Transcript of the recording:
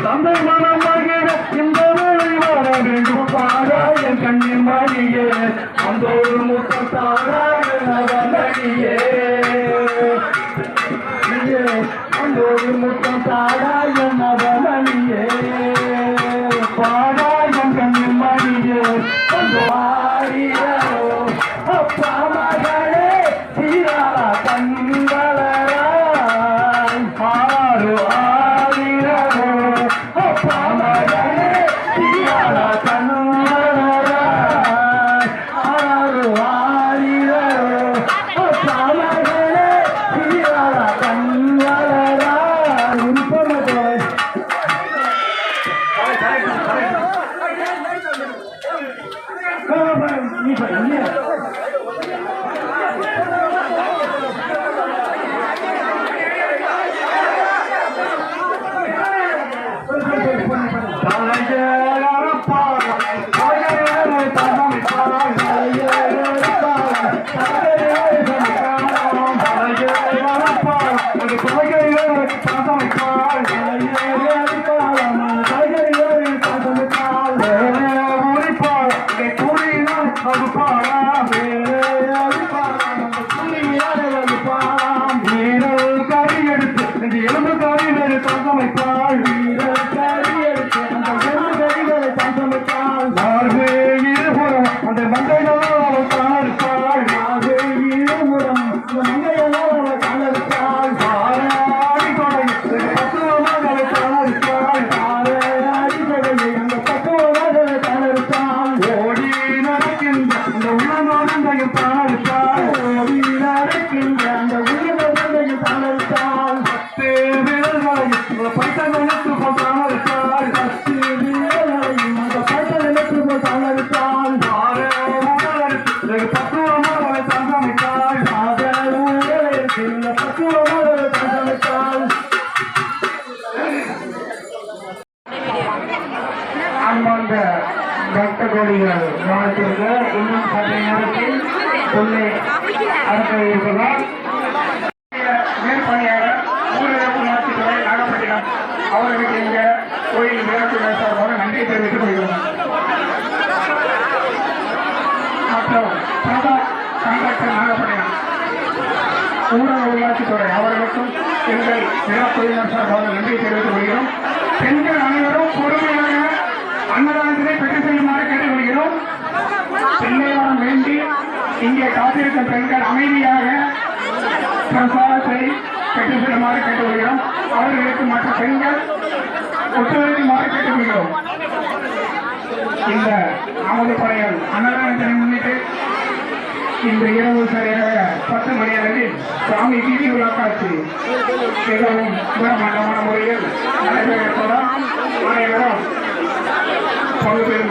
தந்தை மனம் மகிழ இந்த வேலை வர வேண்டும் பாராய கண்ணின் மணியே அந்த ஒரு முத்தம் தாராய நவமணியே அந்த ஒரு முத்தம் தாராய நவமணியே பாராய கண்ணின் மணியே அந்த ஆரியோ அப்பா மகளே தீராளா கண்களராய் ஆறு ஆரிரோ அப்பா மகளே தீராளா கண்களராய் ஆறு ஆரிரோ அப்பா மகளே தீராளா கண்களராய் உன்பமதோய் நீ பண்ணி எலும்பு காரி வேறு தங்கமைப்பாள் வீரர் காரி எடுத்து அந்த எலும்பு கறிகளை தங்கமைப்பாள் மார்பு இருபுறம் அந்த மங்கையெல்லாம் அவள் காணறுப்பாள் மார்பு இருபுறம் அந்த மங்கையெல்லாம் அவள் காணறுப்பாள் ஆடி கொடை பக்குவமாக அவளை காணறுப்பாள் ஆடி கொடையை அந்த பக்குவமாக அவளை காணறுப்பாள் ஓடி நடக்கின்ற அந்த உணர்ந்தையும் காணறுப்பாள் ஓடி நடக்கின்ற அந்த உணர்ந்தையும் காணறுப்பாள் பைத்தனுக்கு போட்டால் பத்து வீரர்களையும் அந்த பைத்தனுக்கு போட்டால் பக்குவமாக அவளை தங்கமைத்தாள் பக்குவமாக அவளை தங்கமைத்தாள் அன்பார்ந்த பக்த கோடிகள் கவனத்திற்கு இன்னும் சற்று நேரத்தில் சொல்லை அனுப்ப இருப்பதால் மேற்பணியாளர் அவர்களுக்கு இந்த கோயில் விழாக்குழு சார்பாக நன்றி தெரிவித்துக் கொள்கிறோம். மற்றும் கண்டக்டர் நாகப்பட்டினம் ஊரக உள்ளாட்சித்துறை அவர்களுக்கும் எங்கள் விழாக்குழுவினர் சார்பாக நன்றி தெரிவித்துக் கொள்கிறோம். பெண்கள் அனைவரும் பொறுமையாக அன்னதானத்தினை பெற்றுச் செல்லுமாறு கேட்டுக்கொள்கிறோம். பிள்ளையாரம் வேண்டி இங்கே காத்திருக்கும் பெண்கள் அமைதியாக பிரசாதத்தை பெற்றுச் செல்லுமாறு கேட்டுக்கொள்கிறோம். அவர்களுக்கு மற்ற பெண்கள் ஒத்துழைக்குமாறு கேட்டுக்கொள்கிறோம். இந்த ஆமது படைகள் அன்னதானத்தினை முன்னிட்டு இன்று இரவு சரியாக 10 மணி அளவில் சுவாமி வீதி உலா காட்சி மிகவும் பிரமாண்டமான முறையில் நடைபெறுவதால் அனைவரும் பகுதியில்